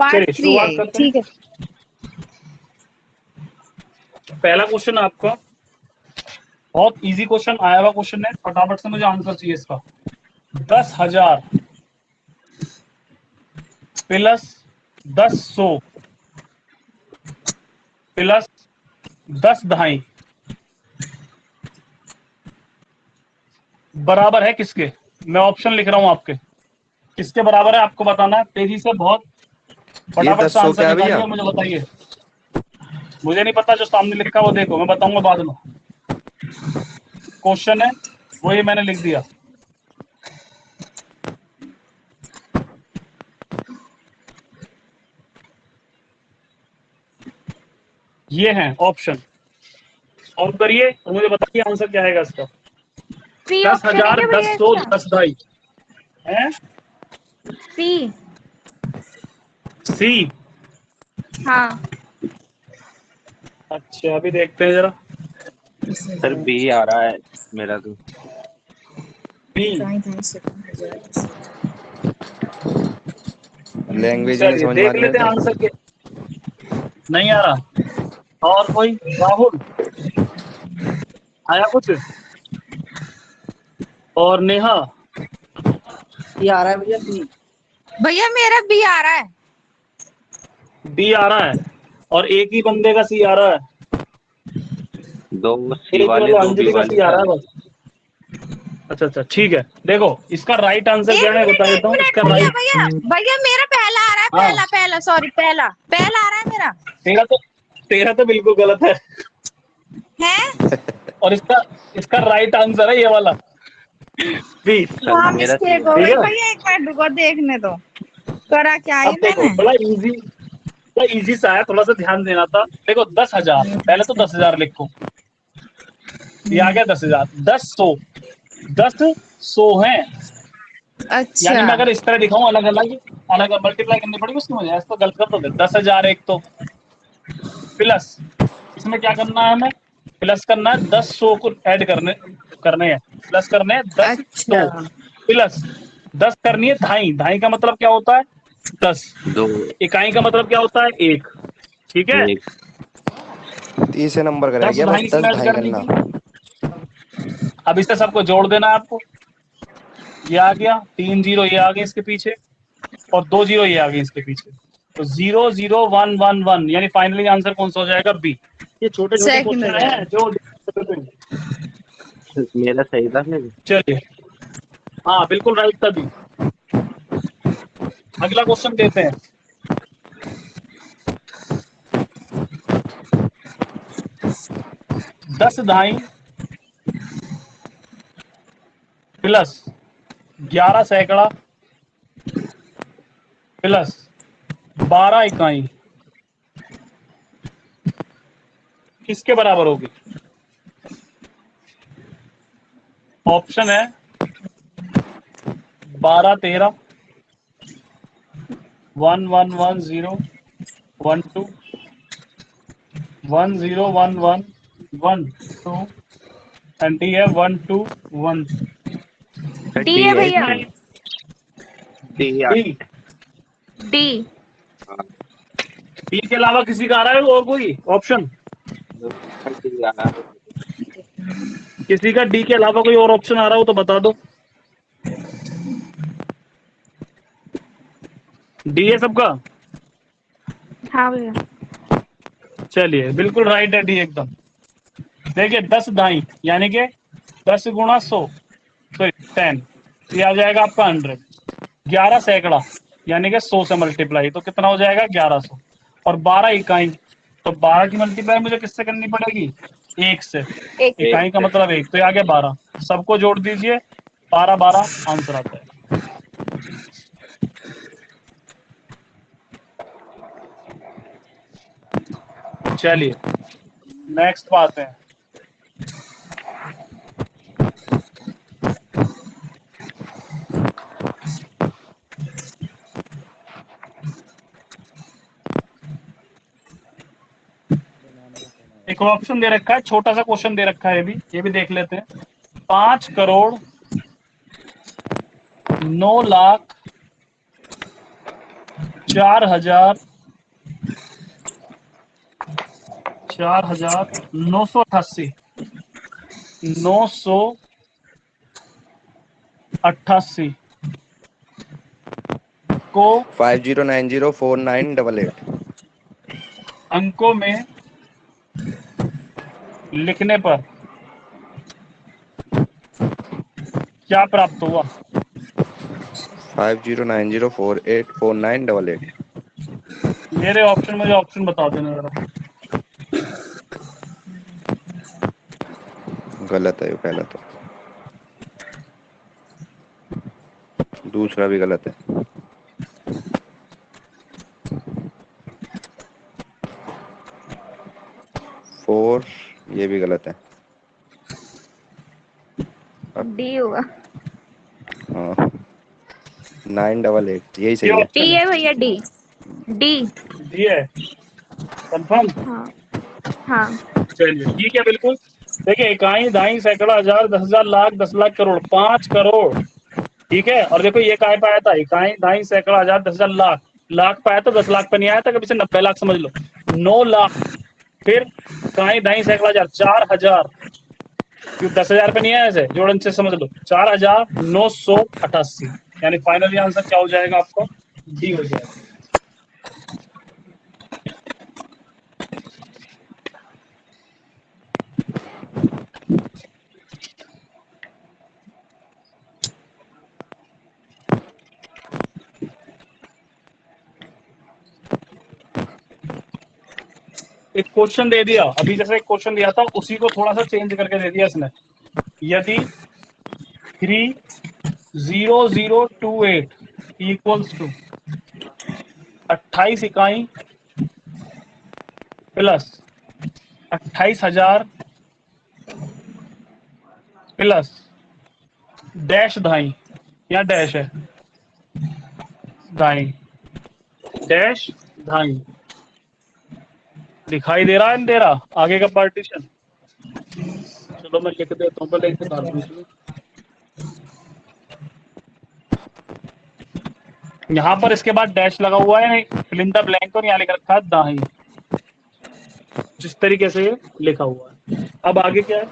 Part चलिए 3 है शुरुआत ये, करते ठीक है। हैं। पहला क्वेश्चन आपका बहुत इजी क्वेश्चन, आया हुआ क्वेश्चन है, फटाफट से मुझे आंसर चाहिए इसका। 10,000 प्लस 10,100 प्लस 10,250 बराबर है किसके? मैं ऑप्शन लिख रहा हूं आपके, किसके बराबर है आपको बताना है तेजी से, बहुत ये फटाफट से 10 आंसर क्या है निकालिए भैया? और मुझे बताइए। मुझे नहीं पता, जो सामने लिखा वो देखो, मैं बताऊंगा बाद में। क्वेश्चन है वही मैंने लिख दिया। ये हैं ऑप्शन, सॉल्व करिए और मुझे बताइए आंसर क्या है इसका। सी दस ऑप्शन है हजार क्या दस भैया सौ इसका? 10,250 है। सी। सी? हाँ। अच्छा अभी देखते हैं जरा। सर बी आ रहा है मेरा तो। बी? लैंग्वेज ही नहीं चलिए समझ में आ देख रही मेरे लेते हैं तो। आंसर के। नहीं आ रहा? और कोई? राहुल आया कुछ? और नेहा? ये आ रहा है भैया बी। भैया मेरा बी आ रहा है। बी आ रहा है और एक ही बंदे का सी आ रहा है। दो सी एक वाले मतलब दो बी अंजलि का वाले सी आ का। रहा है बस। अच्छा अच्छा ठीक है, देखो इसका राइट आंसर क्या है बता देता हूँ। इसका भैया राइट, भैया भैया मेरा पहला आ रहा है, हाँ पहला पहला सॉरी पहला पहला आ रहा है मेरा। तेरा तो बिल्कुल गलत है। है? और इसका इसका राइट आंसर है ये वाला, बी। सर हाँ मेरा सी मिस्टेक आ हो रहा ठीक गई है, भैया, एक मिनट रुको देखने दो, करा क्या अब ही देखो मैंने। बड़ा इजी सा है, थोड़ा सा ध्यान देना था। देखो 10,000, पहले तो 10,000 लिखो, ये आ गया 10,000। 10,100, 10,100 है। यानी अच्छा। मैं अगर इस तरह दिखाऊं, अलग अलग अलग मल्टीप्लाई करनी पड़ेगी उसकी, मुझे ऐसा तो गलत कर दोगे। 10,000 एक तो, प्लस इसमें क्या करना है हमें, प्लस करना है 10,100 को ऐड करने करने हैं, प्लस करने हैं 10,100 अच्छा। प्लस 10 करनी है ढाई। ढाई का मतलब क्या होता है? 10। दो इकाई का मतलब क्या होता है? एक। ठीक है, एक। तीसरे नंबर का रह 10 गया बस, ढाई से 10 ऐड ढाई करनी करना। थी। अब इससे सबको जोड़ देना है आपको। ये आ गया 3 जीरो, ये आ गए इसके पीछे, और 2 जीरो ये आ गए इसके पीछे। तो 0, 0, 1, 1, 1, यानी फाइनली आंसर कौन सा हो जाएगा? बी। ये छोटे छोटे सेकंड हो क्वेश्चन जाएगा। हैं जो, मेरा सही था फिर। चलिए हाँ बिल्कुल राइट था बी। अगला क्वेश्चन देते हैं। दस ढाई प्लस 11 सैकड़ा प्लस 12 इकाई किसके बराबर होगी? ऑप्शन है 12 13, 1 1 1 0 1 2, 1 0 1 1 1 2, एंड डी है 1 2 1। डी डी है है भैया। इसमें। डी आ डी? डी। हाँ, डी के अलावा किसी का आ रहा है और कोई ऑप्शन? डी आ रहा है। किसी का डी के अलावा कोई और ऑप्शन आ रहा हो तो बता दो। डी है सबका? हाँ भैया। चलिए बिल्कुल राइट है डी एकदम। देखिए 10 ढाई यानी कि 10 गुणा 100, सॉरी 10, ये आ जाएगा आपका 100। 11 सैकड़ा यानी कि 100 से मल्टीप्लाई, तो कितना हो जाएगा? 1100। और 12 इकाई, तो 12 की मल्टीप्लाई मुझे किससे करनी पड़ेगी? एक से। एक। एक इकाई का से। मतलब एक, तो ये आ गया 12। सबको जोड़ दीजिए, 12 12 आंसर आता है। चलिए नेक्स्ट बात है। एक ऑप्शन दे रखा है, छोटा सा क्वेश्चन दे रखा है, ये भी देख लेते हैं। 5,09,06,000 4,000 4,988 988 को 50904988 अंकों में लिखने पर क्या प्राप्त हुआ? 5090484988 मेरे ऑप्शन, मुझे ऑप्शन बता देना जरा। गलत है ये पहला तो, दूसरा भी गलत है, 4 ये भी गलत है। डी होगा। हाँ 988 यही सही है। डी है भैया, डी डी। डी है कंफर्म? हाँ हाँ। चलिए ठीक है, बिल्कुल। देखिए, इकाई, दाई, सैकड़ा, हजार, 10,000, लाख, 10 लाख, करोड़, 5 करोड़, ठीक है। और देखो ये काय पाया था, इकाई, दाई, सैकड़ा, हजार, 10,000, लाख। लाख पाया था, 10 लाख पे नहीं आया था, कभी से 90 लाख समझ लो, 9 लाख। फिर इकाई, दाई, सैकड़ा, हजार, 4,000, क्यों 10,000 पे नहीं आया, ऐसे जोड़न से समझ लो, 4,988। यानी फाइनली आंसर क्या हो जाएगा आपको? डी हो जाएगा। एक क्वेश्चन दे दिया अभी, जैसे एक क्वेश्चन दिया था उसी को थोड़ा सा चेंज करके दे दिया इसने। यदि 30028 इक्वल्स टू 28 इकाई प्लस 28,000 प्लस डैश धाई, या डैश है धाई, डैश धाई, दिखाई दे रहा है अंधेरा आगे का पार्टीशन? चलो मैं लिख देता हूँ पहले, इसे डाल दूं इसमें। यहाँ पर इसके बाद डैश लगा हुआ है, फिल इन द ब्लैंक, और यहाँ लिख रखा है दाई, जिस तरीके से ये लिखा हुआ है। अब आगे क्या है?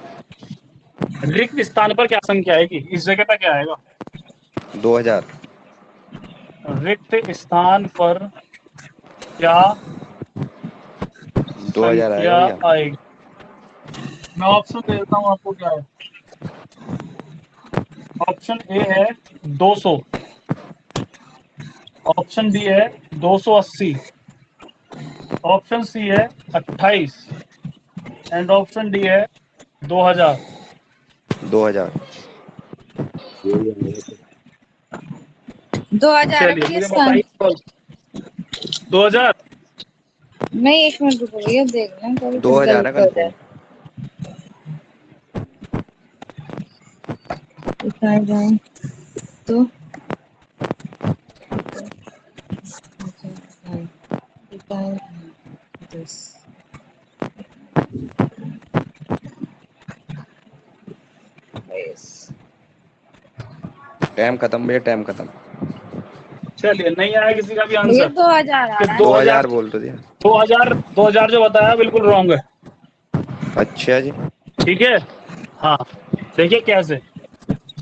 रिक्त स्थान पर क्या संख्या आएगी? इस जगह पे क्या आएगा? 2000। रिक्त स्थान पर क्या 2000 संख्या आएगा भैया। आएगी? मैं ऑप्शन दे देता हूँ आपको, क्या है? ऑप्शन ए है 200, ऑप्शन बी है 280, ऑप्शन सी है 28 एंड ऑप्शन डी है 2000। 2000। 2000 चलिए मुझे बताइए 2000। नहीं, एक मिनट रुको भैया, देख लें कभी 2000 है कंफर्म। तो टाइम खत्म भैया, टाइम खत्म। चलिए नहीं आया किसी का भी भैया आंसर? 2000 आ रहा है। 2000 बोल तो दिया। 2000 जो बताया बिल्कुल रॉन्ग है। अच्छा जी। ठीक है, हाँ। देखिए कैसे,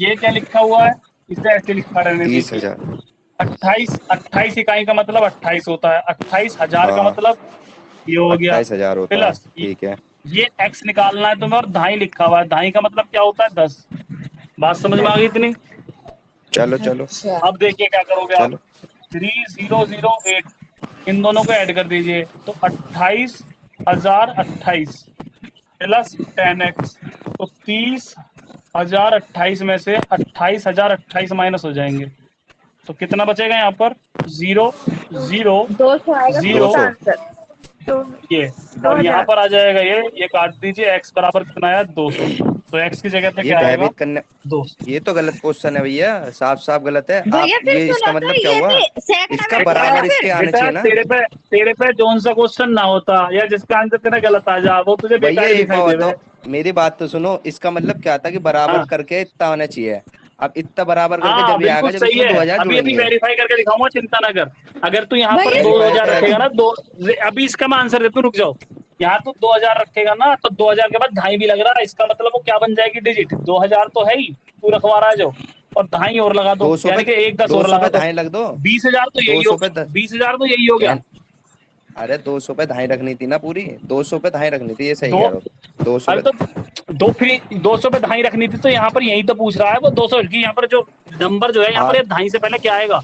ये क्या लिखा हुआ है, इसे ऐसे लिखा रहने दीजिए। 30,000। 28 इकाई का मतलब 28 होता है, 28,000 का हाँ। मतलब ये हो गया 28,000 होता है। प्लस ठीक है। ये x निकालना है तुम्हें, और धाई लिखा हुआ है, धाई का मतलब क्या होता है 10। बात समझ में आ गई इतनी? चलो चलो अच्छा, अब देखिए क्या करोगे आप। चलो। 3008 इन दोनों को ऐड कर दीजिए, तो 28,028 प्लस 10x, तो 30,028 में से 28,028 माइनस हो जाएंगे, तो कितना बचेगा यहाँ पर? 0 0 200 आएगा 0 इसका आंसर। तो ये, और यहाँ पर आ जाएगा ये काट दीजिए, x बराबर कितना आया? 200। तो x की जगह पे ये क्या आएगा? भयभीत करने, 200। ये तो गलत क्वेश्चन है भैया, साफ साफ गलत है। भैया आप फिर ये इसका सुनो तो, मतलब क्या ये हुआ? भी सैकड़ा इसका में बराबर बोला इसके आना बेटा चाहिए ना। तेरे पे जोन सा क्वेश्चन ना होता, या जिसका आंसर तेरा गलत आ जा, वो तुझे भैया बेकार एक दिखाई बात देवे। बताओ, मेरी बात तो सुनो। इसका मतलब क्या था कि बराबर हाँ। करके इतना होना चाहिए। अब इतना बराबर करके हाँ जब ये आएगा बिल्कुल जब सही इसमें है, 2000 अभी अभी जुड़ेंगे। वेरीफाई करके दिखाऊंगा, चिंता ना कर। अगर तू यहाँ पर भैया 2000 रखेगा ना, दो अभी इसका मैं आंसर देता हूँ, रुक जाओ। यहाँ तो 2000 रखेगा ना, तो 2000 के बाद ढाई भी लग रहा है, इसका मतलब वो क्या बन जाएगी डिजिट, 2000 तो है ही, तू रखवा रहा है जो, और ढाई और लगा दो, 200 पे यानी कि एक 10 और 200 लगा पे दो, ढाई लग दो। 20,000 तो यही 200 हो, पे 10 20,000 तो यही हो गया। अरे 200 पे ढाई रखनी थी ना पूरी, 200 पे ढाई रखनी थी, ये सही दो कह रहे हो, 200 अरे पे। तो दो फिर 200 पे ढाई रखनी थी, तो यहाँ पर यही तो पूछ रहा है वो 200 की, यहाँ पर जो नंबर जो है यहाँ हाँ पर ये ढाई से पहले क्या आएगा,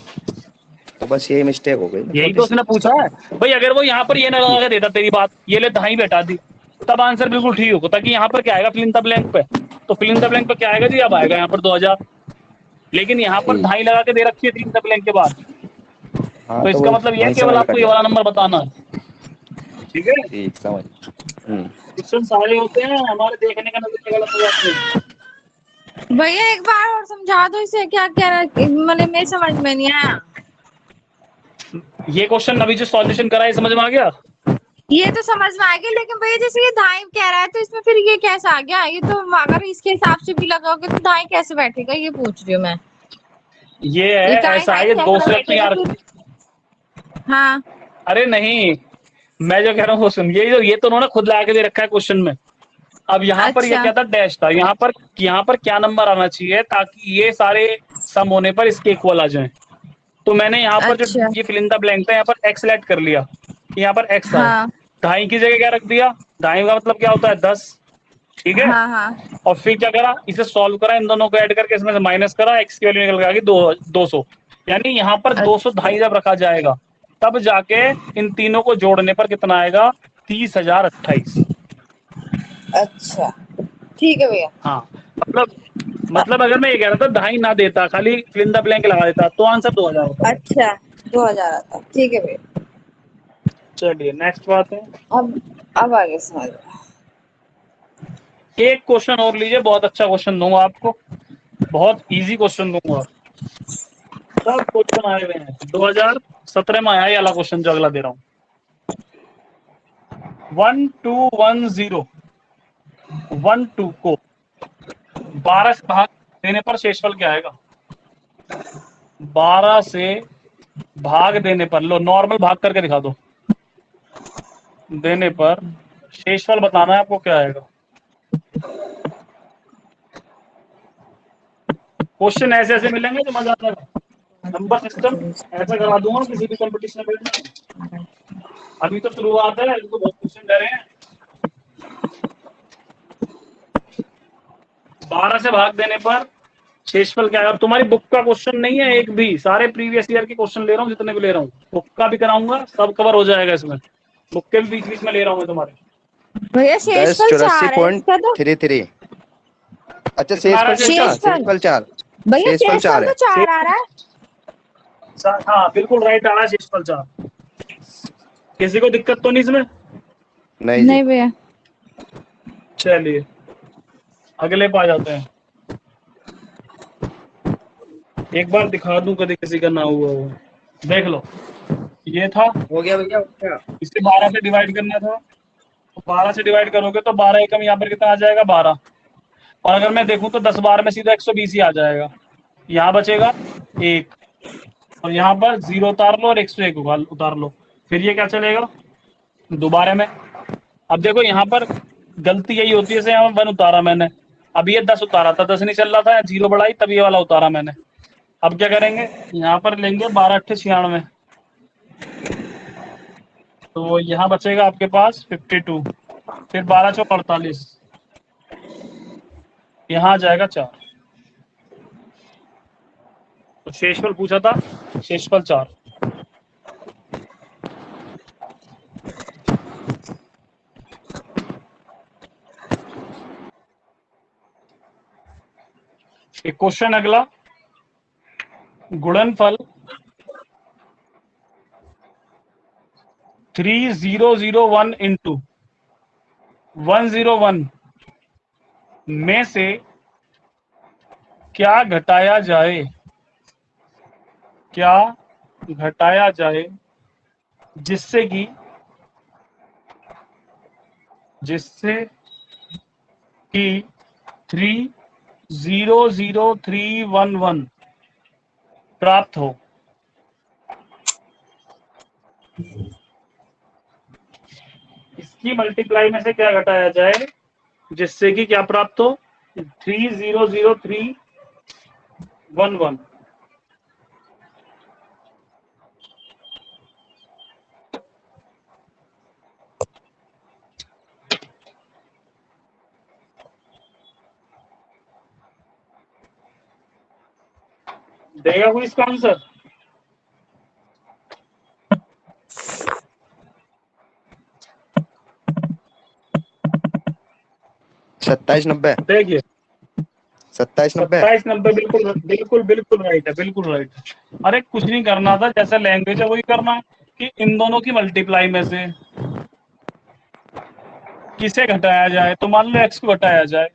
तो बस यही मिस्टेक हो गई ना यही छोटी तो सी। उसने पूछा है। भाई अगर वो यहाँ पर ये ना लगा के देता तेरी बात, ये ले ढाई बैठा दी, तब आंसर बिल्कुल ठीक होगा, ताकि यहाँ पर क्या आएगा फिल इन द ब्लैंक पे, तो फिल इन द ब्लैंक पे क्या आएगा जी, अब आएगा यहाँ पर 2000, लेकिन यहाँ पर ठीक। ढाई लगा के दे रखी है फिल इन द ब्लैंक के बाद, हाँ तो तो इसका मतलब ये है वही केवल समझ में आपको कट ये जाए। वाला नंबर बताना है। ठीक है, ठीक समझ। हम्म। क्वेश्चन सारे होते हैं, हमारे देखने का नजरिया गलत हो जाते हैं। भैया एक बार और समझा दो इसे, क्या कह रहा है, मतलब मेरे समझ में नहीं आया। ये क्वेश्चन अभी जो सॉल्यूशन करा है समझ में आ गया। ये तो समझ में आ गया, लेकिन भैया जैसे ये दाई कह रहा है तो इसमें फिर ये कैसे आ गया, ये तो अगर इसके हिसाब से भी लगाओगे तो दाई कैसे बैठेगा, ये पूछ रही हूँ मैं। ये ये है, दाई ऐसा दाई है, ये दो कैसे सेलेक्ट बैठेगा यार। फिर। हाँ। अरे नहीं, मैं जो कह रहा हूँ वो सुन, ये तो उन्होंने खुद ला के दे रखा है क्वेश्चन में। अब यहाँ पर ये अच्छा क्या था, डैश था, यहाँ पर क्या नंबर आना चाहिए ताकि ये सारे सम होने पर इसके इक्वल आ जाए, तो मैंने यहाँ पर जो अच्छा। ये फिल इन द ब्लैंक था, यहाँ पर एक्स सेलेक्ट कर लिया, यहाँ पर एक्स आए, हाँ ढाई की जगह क्या रख दिया, ढाई का मतलब क्या होता है 10, ठीक है। हाँ हाँ। और फिर क्या करा, इसे सॉल्व करा, इन दोनों को ऐड करके इसमें से माइनस करा, एक्स की वैल्यू निकल के आ गई 200, यानी यहाँ पर 200 अच्छा ढाई जब रखा जाएगा, तब जाके इन तीनों को जोड़ने पर कितना आएगा, 30,028। अच्छा ठीक है भैया। हाँ, मतलब अगर मैं ये कह रहा था ढाई ना देता, खाली फिल इन द ब्लैंक लगा देता, तो आंसर 2000 होता। अच्छा 2000 आता, ठीक है भैया। चलिए नेक्स्ट बात है, अब आगे समझ में। एक क्वेश्चन और लीजिए, बहुत अच्छा क्वेश्चन दूंगा आपको, बहुत इजी क्वेश्चन दूंगा, सब क्वेश्चन आए हुए हैं 2017 में आया ये वाला क्वेश्चन जो अगला दे रहा हूँ। 1210 12 को 12 से भाग देने पर शेषफल क्या आएगा, 12 से भाग देने पर, लो नॉर्मल भाग करके दिखा दो, देने पर शेषफल बताना है आपको, क्या आएगा। क्वेश्चन ऐसे ऐसे मिलेंगे तो मजा आता है, नंबर सिस्टम ऐसा करा दूंगा किसी भी कंपटीशन में। अभी तो शुरुआत है, अभी तो बहुत क्वेश्चन दे रहे हैं। 12 से भाग देने पर शेषफल क्या है, और तुम्हारी बुक का क्वेश्चन नहीं है एक भी, सारे प्रीवियस ईयर के क्वेश्चन ले रहा हूँ, जितने भी ले रहा हूँ, बुक का भी कराऊंगा, सब कवर हो जाएगा इसमें, बुक के भी बीच बीच में ले रहा हूँ मैं तुम्हारे। भैया 10 शेषफल 4 है इसका तो। 84.33। अच्छा तुम्हारा शेषफल 4 भैया शेषफल 4 शेषफल तो है। 4 आ रहा है। हाँ बिल्कुल राइट आ रहा है, शेषफल 4। किसी को दिक्कत तो नहीं इसमें। नहीं जी। नहीं भैया। चलिए अगले पे आ जाते हैं, एक बार दिखा दूं कभी किसी का ना हुआ हो, देख लो, ये था, हो गया भैया, हो गया। इसे 12 से डिवाइड करना था, तो 12 से डिवाइड करोगे तो 12 एकम यहाँ पर कितना आ जाएगा 12, और अगर मैं देखूं तो 10 12 में सीधा 120 ही आ जाएगा, यहाँ बचेगा 1, और यहाँ पर 0 उतार लो और 101 उतार लो, फिर ये क्या चलेगा दोबारा में। अब देखो यहाँ पर गलती यही होती है, जैसे यहाँ 1 उतारा मैंने, अब ये 10 उतारा था, 10 नहीं चल रहा था, 0 बढ़ाई तब ये वाला उतारा मैंने। अब क्या करेंगे, यहाँ पर लेंगे 12 8 96, तो यहाँ बचेगा आपके पास 52, फिर 12 चौक 48, यहाँ आ जाएगा 4, तो शेषफल पूछा था, शेषफल 4। एक क्वेश्चन अगला, गुणनफल 3001 इंटू 101 में से क्या घटाया जाए, क्या घटाया जाए जिससे कि 3 00311 प्राप्त हो। इसकी मल्टीप्लाई में से क्या घटाया जाए जिससे कि क्या प्राप्त हो? 3000311। देगा कोई इसका आंसर? सत्ताईस नब्बे। देखिए 2790। 2790 बिल्कुल बिल्कुल बिल्कुल राइट है, बिल्कुल राइट है। अरे कुछ नहीं करना था, जैसा लैंग्वेज है वही करना है कि इन दोनों की मल्टीप्लाई में से किसे घटाया जाए, तो मान लो x को घटाया जाए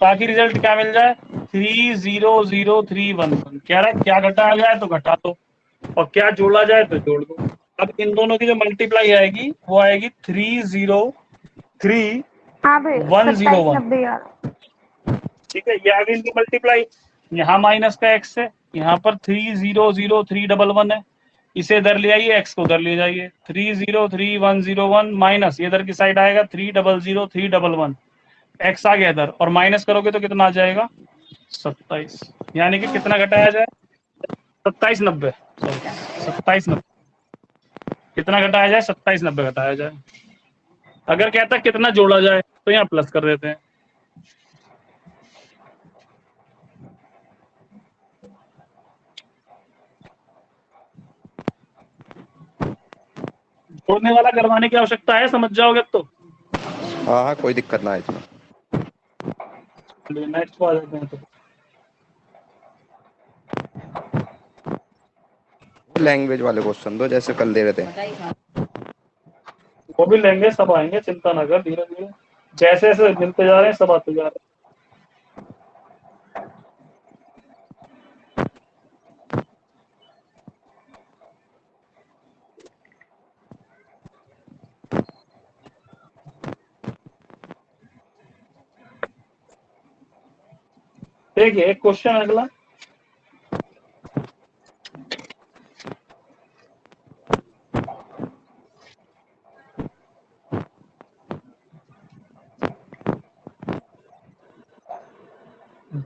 ताकि रिजल्ट क्या मिल जाए? 3000311। कह रहा है क्या घटाया जाए तो घटा दो और क्या जोड़ा जाए तो जोड़ दो। अब इन दोनों की जो मल्टीप्लाई आएगी वो आएगी 303 हाँ भाई 101। 2790 यार। ठीक है, ये आ गई इनकी मल्टीप्लाई। यहाँ माइनस का x है, यहाँ पर 3000311 है। इसे इधर ले आइए, x को उधर ले जाइए। 303101 माइनस ये इधर की साइड आएगा 300311। x आ गया इधर और माइनस करोगे तो कितना आ जाएगा? 27। यानी कि कितना घटाया जाए? 2790। सॉरी 2790। कितना घटाया जाए? 2790 घटाया जाए। अगर कहता कितना जोड़ा जाए तो यहाँ प्लस कर देते हैं। जोड़ने वाला करवाने की आवश्यकता है, समझ जाओगे अब तो। हाँ हाँ, कोई दिक्कत ना है इसमें। नेक्स्ट को आ जाते हैं। तो लैंग्वेज वाले क्वेश्चन दो जैसे कल दे रहे थे। वो भी लेंगे, सब आएंगे, चिंता ना कर। धीरे धीरे जैसे जैसे मिलते जा रहे हैं सब आते जा रहे हैं। देखिए एक क्वेश्चन अगला।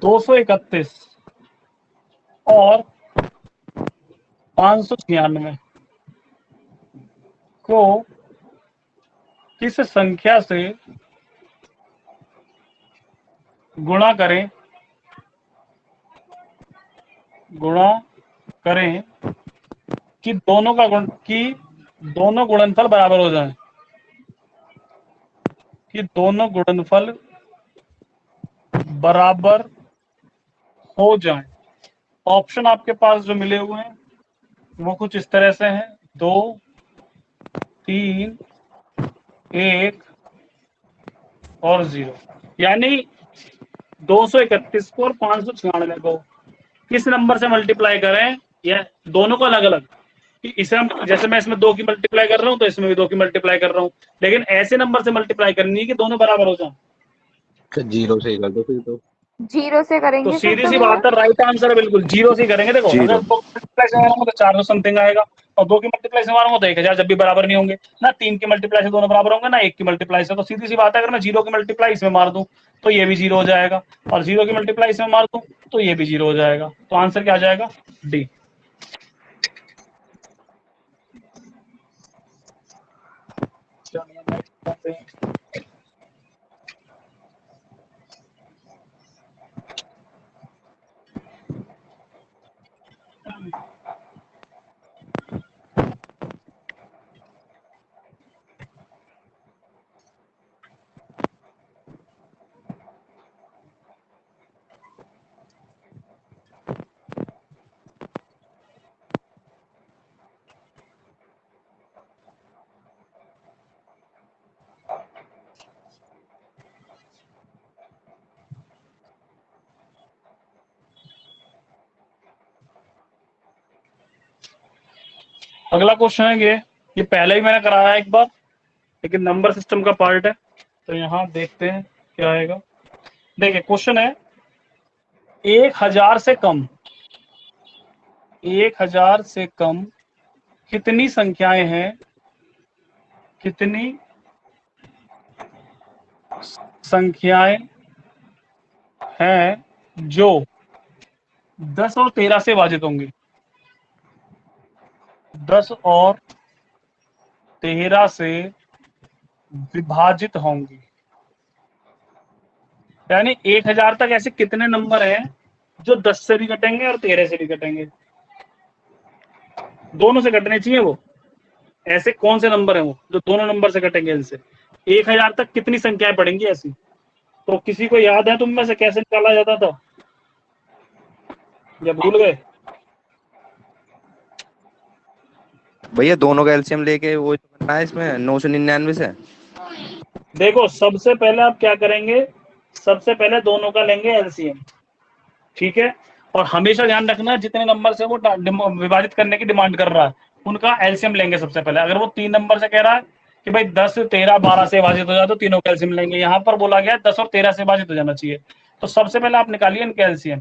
दो सौ इकतीस और 596 को किस संख्या से गुणा करें कि दोनों गुणनफल बराबर हो जाएं, कि दोनों गुणनफल बराबर हो जाएं। ऑप्शन आपके पास जो मिले हुए हैं वो कुछ इस तरह से हैं: 2, 3, 1 और 0। यानी 231 को और 596 को किस नंबर से मल्टीप्लाई करें, या दोनों को अलग अलग। कि इसे हम, जैसे मैं इसमें 2 की मल्टीप्लाई कर रहा हूं तो इसमें भी 2 की मल्टीप्लाई कर रहा हूं, लेकिन ऐसे नंबर से मल्टीप्लाई करनी है कि दोनों बराबर हो जाए। तो जीरो से ही कर दो फिर तो। जीरो से तो करेंगे फिर सीधी तो सी भैया। बात है, राइट आंसर है बिल्कुल। जीरो से करेंगे। देखो जीरो। अगर 2 की मल्टीप्लाई से मारूंगा तो 400 समथिंग आएगा, और 2 की मल्टीप्लाई से मारूंगा तो 1000। जब भी बराबर नहीं होंगे ना, 3 की मल्टीप्लाई से दोनों बराबर होंगे ना 1 की मल्टीप्लाई से। तो सीधी सी बात है, अगर मैं 0 की मल्टीप्लाई इसमें मार दूं तो ये भी 0 हो जाएगा, और 0 की मल्टीप्लाई इसमें मार दूं तो ये भी 0 हो जाएगा। तो आंसर क्या आ जाएगा? डी। अगला क्वेश्चन है ये पहले ही मैंने कराया एक बार, लेकिन नंबर सिस्टम का पार्ट है, तो यहाँ देखते हैं क्या आएगा। देखिए क्वेश्चन है 1000 से कम, 1000 से कम कितनी संख्याएं हैं, कितनी संख्याएं हैं जो 10 और 13 से विभाजित होंगी, 10 और 13 से विभाजित होंगी। यानी 1000 तक ऐसे कितने नंबर हैं जो 10 से भी कटेंगे और 13 से भी कटेंगे, दोनों से कटने चाहिए वो। ऐसे कौन से नंबर हैं वो जो दोनों नंबर से कटेंगे इनसे? 1000 तक कितनी संख्याएं पड़ेंगी ऐसी? तो किसी को याद है तुम में से कैसे निकाला जाता था या भूल गए? भैया दोनों का एलसीएम लेके वो करना है इसमें 999 से। देखो सबसे पहले आप क्या करेंगे, सबसे पहले दोनों का लेंगे एलसीएम, ठीक है। और हमेशा ध्यान रखना जितने नंबर से वो विभाजित करने की डिमांड कर रहा है उनका एलसीएम लेंगे सबसे पहले। अगर वो 3 नंबर से कह रहा है कि भाई 10, 13, 12 से विभाजित हो जाए तो तीनों का एलसीएम लेंगे। यहाँ पर बोला गया 10 और 13 से विभाजित हो जाना चाहिए, तो सबसे पहले आप निकालिए इनके एलसीएम,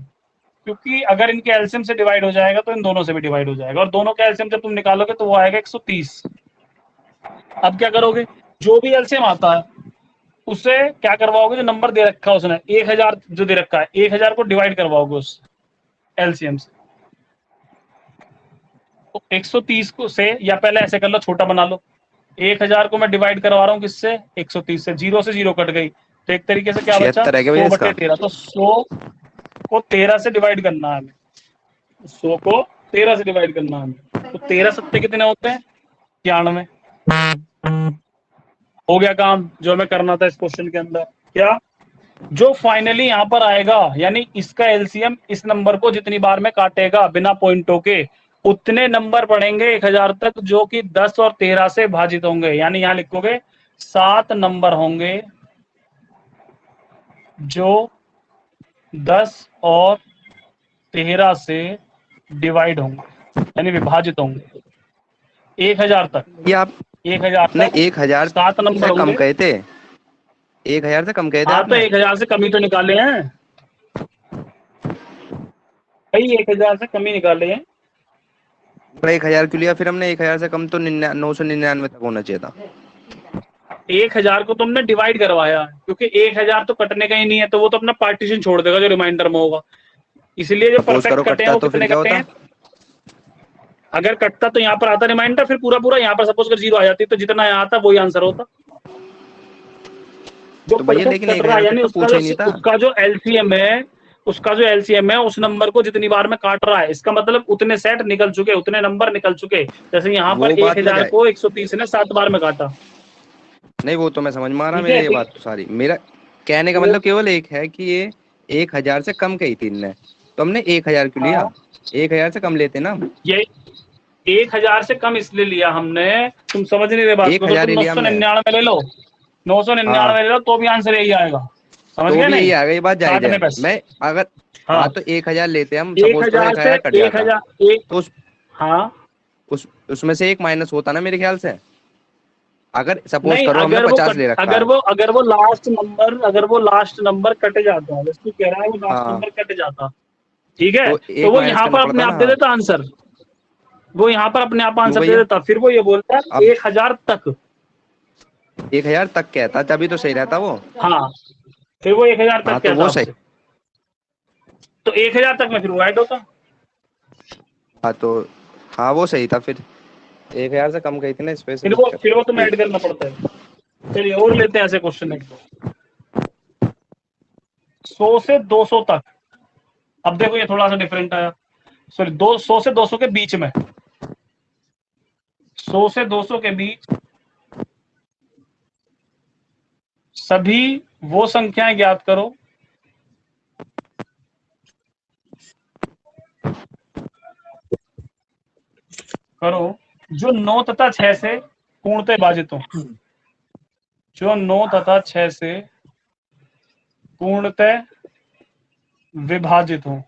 क्योंकि अगर इनके एलसीएम से डिवाइड हो जाएगा तो इन दोनों से भी डिवाइड हो जाएगा, और दोनों का एलसीएम जब तुम निकालोगे तो वो आएगा 130। अब क्या करोगे, जो भी एलसीएम आता है उससे क्या करवाओगे, जो नंबर दे रखा है उसने 1000 जो दे रखा है 1000 को डिवाइड करवाओगे उस एलसीएम से। तो 130 को से, या पहले ऐसे कर लो छोटा बना लो, 1000 को मैं डिवाइड करवा रहा हूँ किससे, 130 से। 0 से 0 कट गई तो एक तरीके से क्या बचा, 76 है क्या भैया 100 इसका? बटे 13। तो 100 को 13 से डिवाइड करना है हमें, 100 को 13 से डिवाइड करना है हमें। तो 13 सत्ते कितने होते हैं, 91। हो गया काम जो हमें करना था इस क्वेश्चन के अंदर। क्या जो फाइनली यहाँ पर आएगा, यानी इसका एलसीएम इस नंबर को जितनी बार में काटेगा बिना पॉइंटों के, उतने नंबर पड़ेंगे 1000 तक जो कि 10 और 13 से भाजित होंगे। यानी यहां लिखोगे 7 नंबर होंगे जो 10 और 13 से डिवाइड होंगे, यानी विभाजित होंगे 1000 तक। ये आप 1000 ने तक 1000 7 नंबर से कम होंगे। कहे थे, 1000 से कम कहे थे हाँ तो आपने। 1000 से कमी तो निकाले हैं भाई, 1000 से कमी निकाले हैं। 1000 क्यों लिया फिर हमने? 1000 से कम तो 999 तक होना चाहिए था। 1000 को तुमने डिवाइड करवाया क्योंकि 1000 तो कटने का ही नहीं है, तो वो तो अपना पार्टीशन छोड़ देगा जो रिमाइंडर में होगा। इसलिए जो सपोज करो परफेक्ट कटे हैं कटता वो तो फिर कितने क्या कटे होता? हैं। अगर कटता तो यहाँ पर आता रिमाइंडर, फिर पूरा पूरा यहाँ पर सपोज कर 0 आ जाती तो जितना यहाँ आता वही आंसर होता। जो तो भैया परफेक्ट लेकिन कट रहा है 1000 यानी तक तो पूछा ही नहीं था। उसका जो एलसीएम है, उसका जो एलसीएम है उस नंबर को जितनी बार में काट रहा है, इसका मतलब उतने सेट निकल चुके, उतने नंबर निकल चुके। जैसे यहाँ वो पर बात में 1000 को 130 ने 7 बार में काटा। नहीं वो तो मैं समझ में आ रहा, ठीक मेरे है ये बात तो सारी, मेरा कहने का मतलब केवल एक है कि ये 1000 से कम कही थी इनने, तो हमने 1000 क्यों लिया? 1000 से कम लेते ना। ये 1000 से कम इसलिए लिया हमने, तुम समझ नहीं रहे बात को, तो 1000 तुम ही लिया हमने। 999 ले लो, 999 ले लो तो भी आंसर यही आएगा। समझ तो गए भी यही नहीं, आ गई, बात जायज काटने है। बस। मैं अगर हाँ, हाँ तो 1000 लेते हम, सपोज करो 1000 कट जाता 1000 तो हाँ उसमें से एक माइनस होता ना मेरे ख्याल से। अगर सपोज नहीं, करो हमने 50 ले रखा है। अगर वो लास्ट नंबर कट जाता है, जैसे तू कह रहा है वो लास्ट हाँ नंबर कट जाता, ठीक है, तो तो एक वो माइनस यहाँ करना पर अपने पड़ता आप ना। दे देता आंसर, वो यहाँ पर अपने आप क्यों आंसर दे भैया? देता। फिर वो ये बोलता है अब 1000 तक। 1000 तक कहता तभी तो सही रहता वो। हाँ, फिर वो 1000 हाँ तक तो कहता वो सही। आपसे, तो 1000 तक में फिर वो ऐड होता। हाँ तो हाँ वो सही था फिर। 1000 से कम कही थी ना इस वजह से दिक्कत। फिर वो तुम्हें ठीक। ऐड करना पड़ता है। चलिए और लेते हैं ऐसे क्वेश्चन एक दो। 100 से 200 तक, अब देखो ये थोड़ा सा डिफरेंट आया। सॉरी, 100 से 200 के बीच में, 100 से 200 के बीच सभी वो संख्याएं ज्ञात करो जो 9 तथा 6 से पूर्णतः विभाजित हो, जो 9 तथा 6 से पूर्णतः विभाजित हो,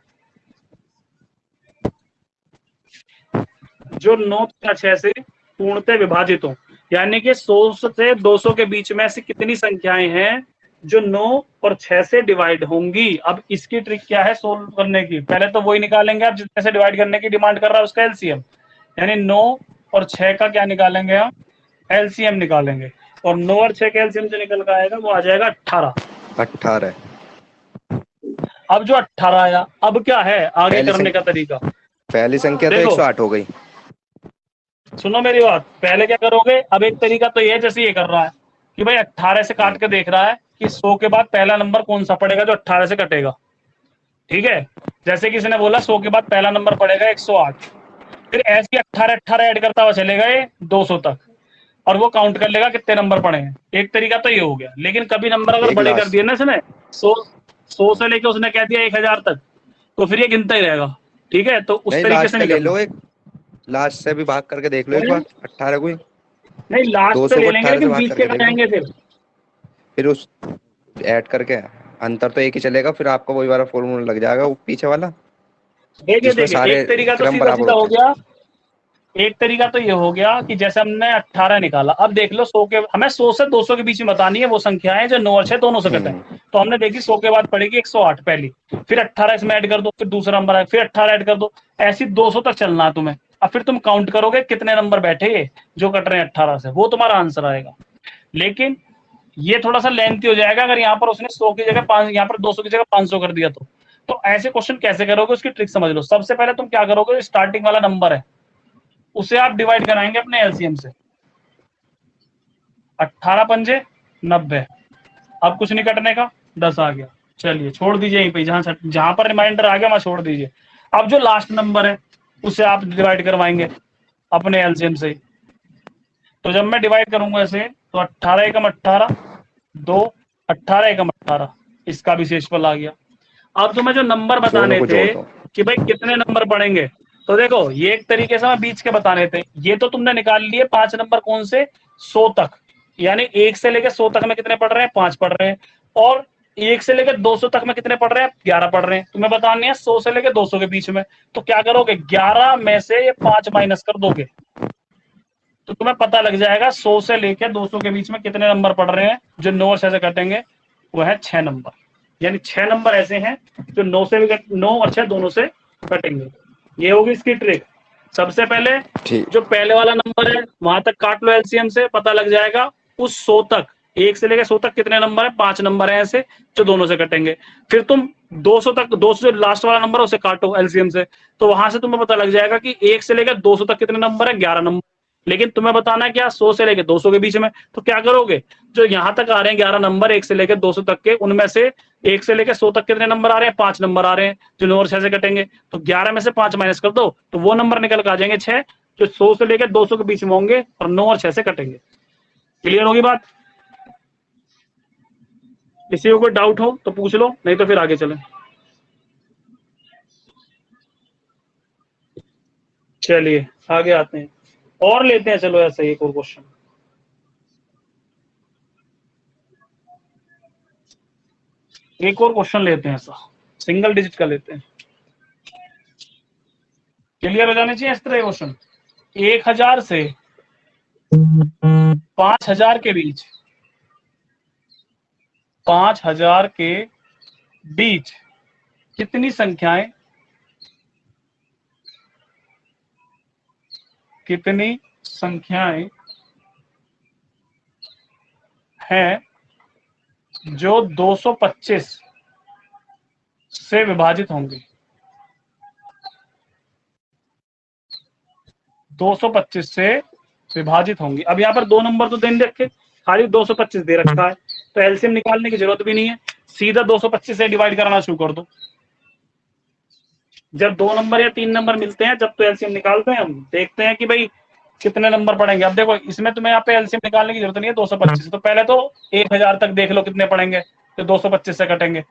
जो 9 तथा 6 से पूर्णतः विभाजित हो। यानी कि 100 से 200 के बीच में ऐसी कितनी संख्याएं हैं जो 9 और 6 से डिवाइड होंगी। अब इसकी ट्रिक क्या है सोल्व करने की, पहले तो वही निकालेंगे आप जितने से डिवाइड करने की डिमांड कर रहा है उसका एलसीएम, यानी 9 और 6 का क्या निकालेंगे हम, एलसीएम निकालेंगे, और 9 और 6 का एलसीएम जो निकल कर आएगा वो आ जाएगा 18। 18। अब जो 18 आया, अब क्या है आगे पहली करने का संख्या- तरीका, पहली संख्या तो देखो। 108 हो गई। सुनो मेरी बात, पहले क्या करोगे, अब एक तरीका तो ये है जैसे ये कर रहा है कि भाई 18 से काट के देख रहा है कि 100 के बाद पहला नंबर कौन सा पड़ेगा जो 18 से कटेगा, ठीक है। जैसे किसी ने बोला 100 के बाद पहला नंबर पड़ेगा 108, फिर ऐसे 18 ऐड करता हुआ चलेगा ये 200 तक, और वो काउंट कर लेगा कितने नंबर पड़े हैं। एक तरीका तो ये हो गया, लेकिन कभी नंबर अगर एक बड़े कर लास्ट। दिए ना इसने 100 से लेके उसने कह दिया 1000 तक, तो फिर ये गिनता ही रहेगा, ठीक है। तो उस नहीं, तरीके लास्ट से का नहीं ले लो, करना। एक लास्ट से भी भाग करके देख लो एक बार 18 को ही। नहीं लास्ट 200 पे को ले लेंगे 18 से लेकिन भाग बीच करके के देखो। कटाएंगे फिर उस ऐड करके अंतर तो एक ही चलेगा, फिर आपका वही वाला फॉर्मूला लग जाएगा वो पीछे वाला, देखिए जिसमें देखिए सारे एक तरीका तो क्रम सीधा बराबर सीधा हो होते गया, एक तरीका तो ये हो गया कि जैसे हमने 18 निकाला, अब देख लो 100 के, हमें 100 से 200 के बीच में बतानी है वो संख्याएं जो 9 और 6 दोनों से हैं। कटे। तो हमने देखी 100 के बाद पड़ेगी 108 पहली, फिर 18 इसमें ऐड कर दो, फिर दूसरा नंबर आए, फिर 18 ऐड कर दो, ऐसी 200 तक चलना है तुम्हें। अब फिर तुम काउंट करोगे कितने नंबर बैठे ये जो कट रहे हैं 18 से, वो तुम्हारा आंसर आएगा। लेकिन ये थोड़ा सा लेंथी हो जाएगा अगर यहाँ पर उसने 100 की जगह 5, यहाँ पर 200 की जगह 500 कर दिया तो ऐसे क्वेश्चन कैसे करोगे उसकी ट्रिक समझ लो। सबसे पहले तुम क्या करोगे, स्टार्टिंग वाला नंबर है उसे आप डिवाइड कराएंगे अपने एलसीएम से, 18 पंजे 90, अब कुछ नहीं कटने का, 10 आ गया। चलिए छोड़ दीजिए यहीं पे, जहां पर रिमाइंडर आ गया वहां छोड़ दीजिए। अब जो लास्ट नंबर है उसे आप डिवाइड करवाएंगे अपने एलसीएम से। तो जब मैं डिवाइड करूंगा ऐसे तो 18 एकम 18, 2, 18 एकम 18, इसका भी शेषफल आ गया। अब तुम्हें जो नंबर दोनों बताने को थे जोड़ दो। कि भाई कितने नंबर पड़ेंगे, तो देखो ये एक तरीके से मैं बीच के बताने थे, ये तो तुमने निकाल लिए 5 नंबर कौन से 100 तक, यानी 1 से लेकर 100 तक में कितने पड़ रहे हैं, 5 पड़ रहे हैं, और 1 से लेकर 200 तक में कितने पड़ रहे हैं, 11 पड़ रहे हैं। तुम्हें बतानी है 100 से लेकर 200 के बीच में, तो क्या करोगे 11 में से ये 5 माइनस कर दोगे तो तुम्हें पता लग जाएगा 100 से लेकर 200 के बीच में कितने नंबर पड़ रहे हैं जो 9 और 6 से कटेंगे, वो है 6 नंबर। यानी 6 नंबर ऐसे हैं जो 9 और 6 दोनों से कटेंगे। ये होगी इसकी ट्रिक। सबसे पहले ठीक। जो पहले वाला नंबर है वहां तक काट लो एलसीएम से, पता लग जाएगा उस 100 तक, 1 से लेकर 100 तक कितने नंबर है, 5 नंबर है ऐसे जो दोनों से कटेंगे। फिर तुम 200 तक, 200 जो लास्ट वाला नंबर है उसे काटो एलसीएम से, तो वहां से तुम्हें पता लग जाएगा कि 1 से लेकर 200 तक कितने नंबर है, 11 नंबर। लेकिन तुम्हें बताना है क्या 100 से लेकर 200 के बीच में, तो क्या करोगे जो यहाँ तक आ रहे हैं 11 नंबर 1 से लेकर 200 तक के, उनमें से 1 से लेकर 100 तक कितने नंबर आ रहे हैं, 5 नंबर आ रहे हैं जो 9 और 6 से कटेंगे। तो 11 में से 5 माइनस कर दो तो वो नंबर निकल कर आ जाएंगे 6 जो 100 से लेकर 200 के बीच में होंगे और 9 और 6 से कटेंगे। क्लियर होगी बात? किसी को कोई डाउट हो तो पूछ लो, नहीं तो फिर आगे चलें। चलिए आगे आते हैं और लेते हैं, चलो ऐसा एक और क्वेश्चन। एक और क्वेश्चन लेते हैं, ऐसा सिंगल डिजिट का लेते हैं, क्लियर हो जाने चाहिए इस तरह क्वेश्चन। 1000 से 5000 के बीच, 5000 के बीच कितनी संख्याएं हैं जो 225 से विभाजित होंगे, 225 से विभाजित होंगी। अब यहाँ पर 2 नंबर तो दे रखे, खाली 225 दे रखा है, तो एलसीएम निकालने की जरूरत भी नहीं है, सीधा 225 से डिवाइड कराना शुरू कर दो। जब 2 नंबर या 3 नंबर मिलते हैं जब तो एलसीएम निकालते हैं, हम देखते हैं कि भाई कितने नंबर पड़ेंगे। अब देखो इसमें तुम्हें यहाँ पे एलसीएम निकालने की जरूरत नहीं है 225, तो पहले तो 1000 तक देख लो कितने पड़ेंगे, तो 225 से कटेंगे,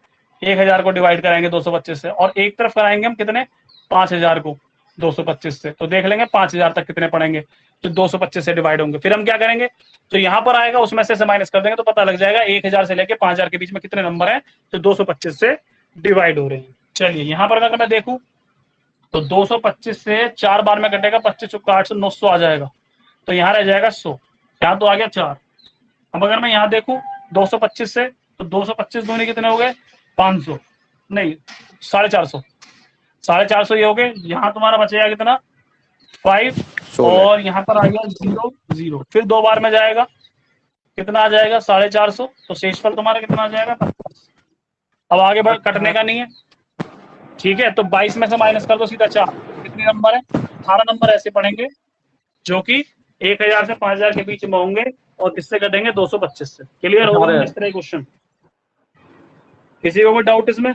1000 को डिवाइड कराएंगे 225 से, और एक तरफ कराएंगे हम कितने 5000 को 225 से, तो देख लेंगे 5000 तक कितने पड़ेंगे जो 225 से डिवाइड होंगे। फिर हम क्या करेंगे, तो यहाँ पर आएगा उसमें से माइनस कर देंगे तो पता लग जाएगा 1000 से लेके 5000 के बीच में कितने नंबर हैं जो 225 से डिवाइड हो रहे हैं। चलिए यहाँ पर अगर मैं देखूं तो 225 से 4 बार में कटेगा, 25 चौका 800, 900 आ जाएगा, तो यहाँ रह जाएगा 100, यहाँ तो आ गया 4। अब अगर मैं यहाँ देखूं 225 से तो 225 दूनी कितने हो गए? 500 नहीं 450, 450 ये हो गए। यहाँ तुम्हारा बचेगा कितना? 5 16। और यहाँ पर आ गया 0 0, फिर 2 बार में जाएगा, कितना आ जाएगा? 450। तो शेषफल तुम्हारा कितना आ जाएगा? 50। अब आगे बढ़, कटने का नहीं है, ठीक है। तो 22 में से माइनस कर दो सीधा 4, तो कितने नंबर है? 18 नंबर ऐसे पढ़ेंगे जो कि 1000 से 5000 के बीच में होंगे और किससे कटेंगे? 225 से। क्लियर हो गया इस तरह क्वेश्चन? किसी को कोई डाउट इसमें?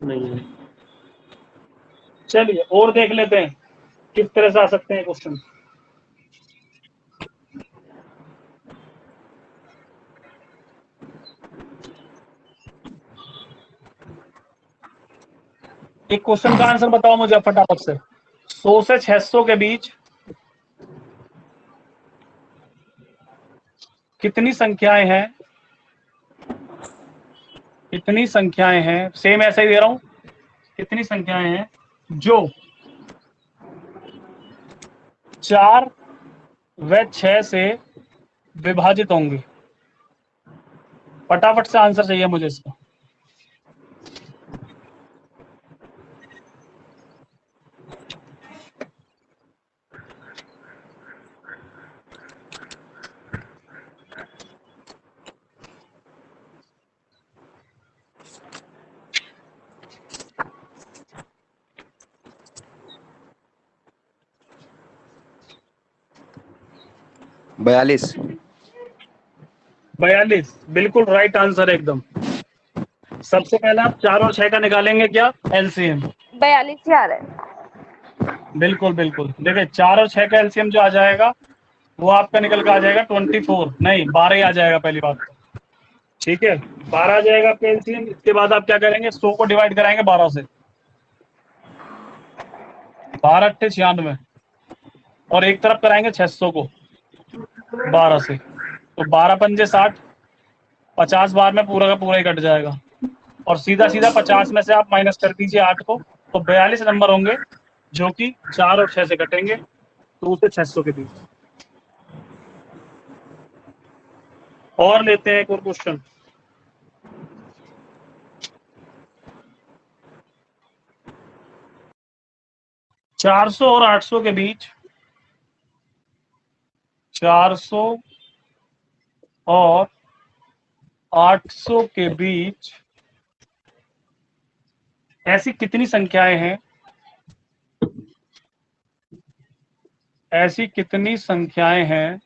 नहीं। चलिए और देख लेते हैं किस तरह से आ सकते हैं क्वेश्चन। एक क्वेश्चन का आंसर बताओ मुझे फटाफट से। 100 से 600 के बीच कितनी संख्याएं हैं? कितनी संख्याएं हैं, सेम ऐसा ही दे रहा हूं, कितनी संख्याएं हैं जो 4 व 6 से विभाजित होंगी? फटाफट से आंसर चाहिए मुझे इसका। बयालीस। 42 बिल्कुल राइट आंसर है एकदम। सबसे पहले आप 4 और 6 का निकालेंगे क्या? एलसीएम। 42 ही आ रहा है। बिल्कुल बिल्कुल, देखिए 4 और 6 का एलसीएम जो आ जाएगा वो आपका निकल के आ जाएगा 24, नहीं 12 ही आ जाएगा पहली बात तो, ठीक है। 12 आ जाएगा आपका एलसीएम। इसके बाद आप क्या करेंगे? 100 को डिवाइड कराएंगे 12 से, 12 अट्ठे 96, और एक तरफ कराएंगे 600 को 12 से, तो 12 पंजे 60, 50 बार में पूरा का पूरा ही कट जाएगा। और सीधा सीधा 50 में से आप माइनस कर दीजिए 8 को, तो 42 नंबर होंगे जो कि 4 और 6 से कटेंगे, 2 से 600 के बीच। और लेते हैं एक और क्वेश्चन। चार सौ और 800 के बीच, 400 और 800 के बीच ऐसी कितनी संख्याएं हैं? ऐसी कितनी संख्याएं हैं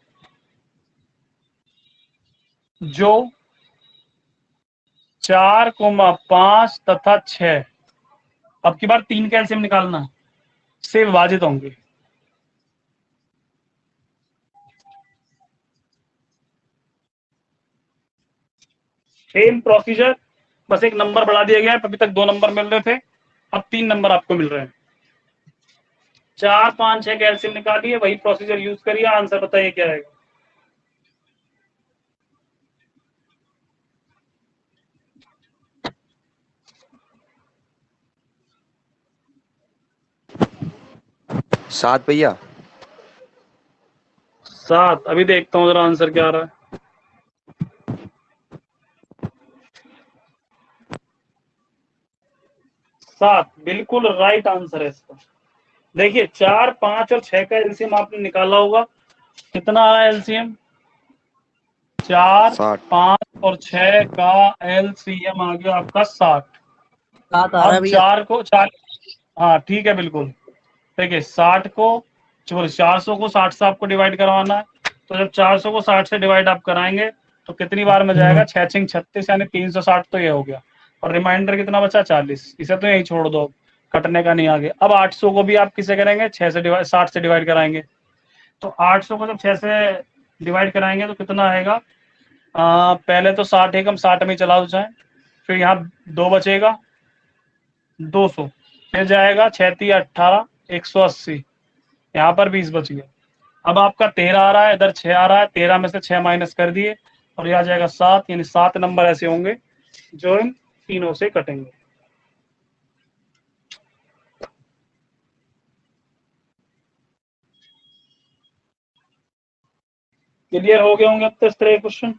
जो 4, 5 तथा 6, अब की बार 3 का एलसीएम निकालना है, से विभाजित होंगे? सेम प्रोसीजर, बस एक नंबर बढ़ा दिया गया है। अभी तक 2 नंबर मिल रहे थे, अब 3 नंबर आपको मिल रहे हैं। 4, 5, 6 का एलसीएम निकालिए, वही प्रोसीजर यूज करिए, आंसर बताइए क्या आएगा। सात भैया। 7। अभी देखता हूँ जरा आंसर क्या आ रहा है। 7 बिल्कुल राइट आंसर है इसका। देखिए 4, 5 और 6 का एलसीएम आपने निकाला होगा, कितना आ रहा है एलसीएम? 4, 60। 5 और 6 का एलसीएम आ गया आपका 60। 7 आ रहा है अब भैया। 4 को 4, हाँ ठीक है बिल्कुल। देखिए 60 को, 400 को 60 से आपको डिवाइड करवाना है, तो जब 400 को 60 से डिवाइड आप कराएंगे तो कितनी बार में जाएगा? 6 6 36, यानी 360 तो ये हो गया, और रिमाइंडर कितना बचा? 40। इसे तो यही छोड़ दो, कटने का नहीं आगे। अब 800 को भी आप किसे करेंगे? 6 से डिवाइड, 60 से डिवाइड कराएंगे, तो 800 को जब 6 से डिवाइड कराएंगे तो कितना आएगा? पहले तो 60 एकम 60 में चला जाए, फिर यहाँ 2 बचेगा, 200, फिर जाएगा 6 3 18, 180, यहाँ पर 20 बच गया। अब आपका 13 आ रहा है, इधर 6 आ रहा है, 13 में से 6 माइनस कर दिए और ये आ जाएगा 7, यानी 7 नंबर ऐसे होंगे जो इन तीनों से कटेंगे। क्लियर हो गए होंगे अब तो इस तरह के क्वेश्चन।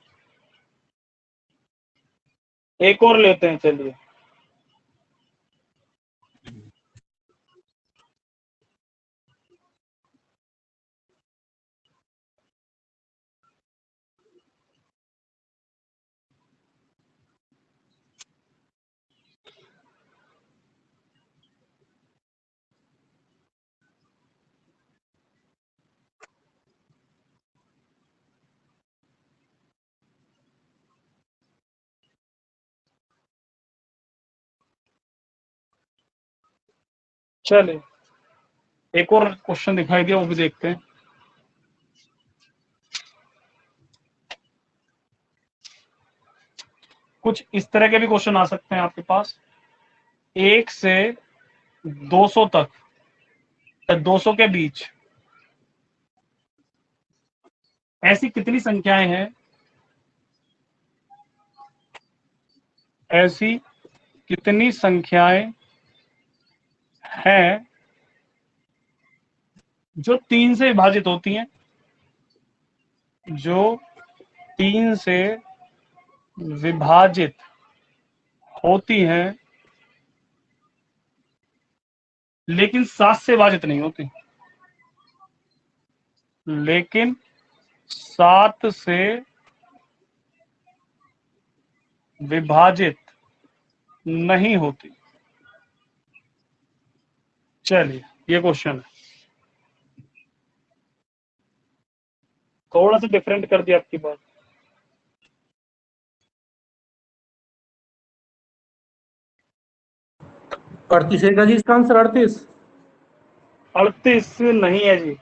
एक और लेते हैं, चलिए। चलिए एक और क्वेश्चन दिखाई दिया, वो भी देखते हैं। कुछ इस तरह के भी क्वेश्चन आ सकते हैं आपके पास। 1 से 200 तक, 200 के बीच ऐसी कितनी संख्याएं हैं, ऐसी कितनी संख्याएं हैं जो 3 से विभाजित होती हैं, जो 3 से विभाजित होती हैं लेकिन 7 से विभाजित नहीं होती, लेकिन 7 से विभाजित नहीं होती। चलिए ये क्वेश्चन है, थोड़ा सा डिफरेंट कर दिया आपकी बात। 38 है जी इसका आंसर। 38 नहीं है जी,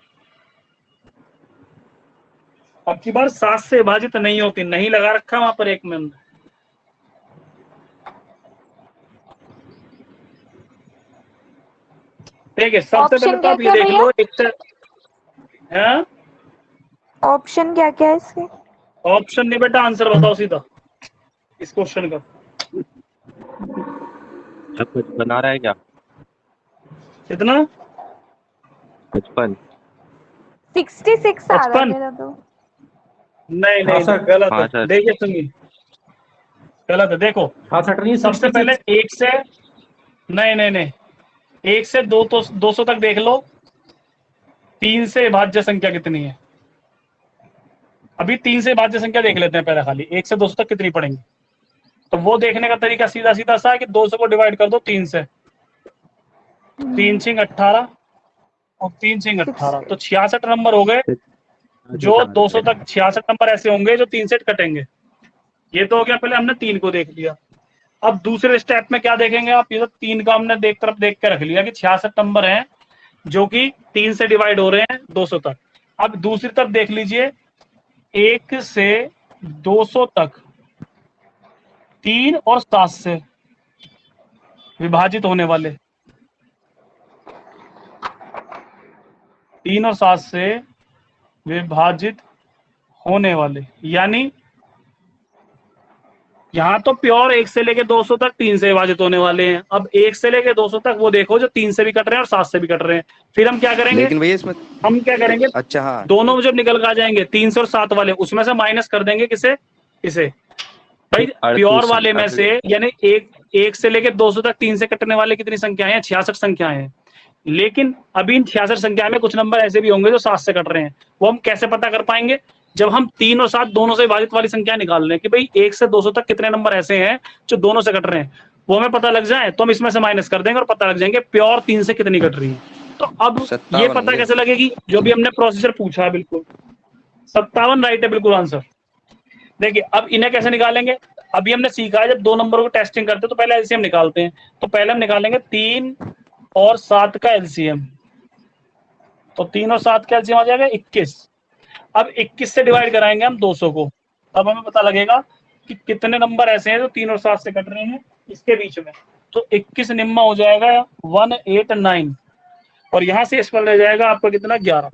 अब की बार 7 से विभाजित नहीं होती, नहीं लगा रखा वहां पर एक में हमने। ठीक है, सबसे पहले तो आप ये देख लो, एक से ऑप्शन क्या क्या है इसके? ऑप्शन नहीं बेटा, आंसर बताओ सीधा इस क्वेश्चन का। अब कुछ बना रहा है क्या? कितना? 55। 66 आ रहा है 55? मेरा तो। नहीं हाँ नहीं सर। गलत हाँ है, सर। देखिए सुनिए, गलत है। देखो हाँ सर, नहीं सबसे पहले 1 से नहीं 1 से 200 तक देख लो, 3 से भाज्य संख्या कितनी है। अभी 3 से भाज्य संख्या देख लेते हैं पहले, खाली 1 से 200 तक कितनी पड़ेंगी। तो वो देखने का तरीका सीधा सीधा सा है कि 200 को डिवाइड कर दो 3 से, 3 छिंग 18 और 3 छिंग 18, तो 66 नंबर हो गए जो 200 तक। 66 नंबर ऐसे होंगे जो 3 से कटेंगे। ये तो हो गया, पहले हमने 3 को देख लिया। अब दूसरे स्टेप में क्या देखेंगे आप, ये तो 3 का हमने तरफ देख के रख लिया कि 66 नंबर हैं जो कि 3 से डिवाइड हो रहे हैं 200 तक। अब दूसरी तरफ देख लीजिए, 1 से 200 तक 3 और 7 से विभाजित होने वाले, 3 और 7 से विभाजित होने वाले, यानी यहां तो प्योर 1 से लेके 200 तक 3 से विभाजित होने वाले हैं। अब 1 से लेके 200 तक वो देखो जो 3 से भी कट रहे हैं और 7 से भी कट रहे हैं। फिर हम क्या करेंगे, लेकिन भैया इसमें हम क्या करेंगे, अच्छा हाँ, दोनों जब निकल कर आ जाएंगे 3 से और 7 वाले, उसमें से माइनस कर देंगे किसे, इसे भाई प्योर वाले में से, यानी 1 से लेके 200 तक 3 से कटने वाले कितनी संख्याएं हैं, 66 संख्याएं हैं। लेकिन अभी इन 66 संख्या में कुछ नंबर ऐसे भी होंगे जो 7 से कट रहे हैं। वो हम कैसे पता कर पाएंगे, जब हम 3 और 7 दोनों से विभाजित वाली संख्या निकाल रहे हैं कि भाई 1 से 200 तक कितने नंबर ऐसे हैं जो दोनों से कट रहे हैं, वो हमें पता लग जाए तो हम इसमें से माइनस कर देंगे और पता लग जाएंगे प्योर 3 से कितनी कट रही है। तो अब ये पता कैसे लगेगी, जो भी हमने प्रोसीजर पूछा है, बिल्कुल 57 राइट है, बिल्कुल आंसर। देखिए अब इन्हें कैसे निकालेंगे, अभी हमने सीखा है जब दो नंबरों को टेस्टिंग करते हैं तो पहले एलसीएम निकालते हैं। तो पहले हम निकालेंगे 3 और 7 का एलसीएम, तो 3 और 7 का एलसीएम आ जाएगा 21। अब 21 से डिवाइड कराएंगे हम 200 को, तब हमें पता लगेगा कि कितने नंबर ऐसे हैं जो 3 और 7 से कट रहे हैं इसके बीच में। तो 21 निम्मा हो जाएगा 189 और यहां से इस पर ले जाएगा आपका कितना, 11।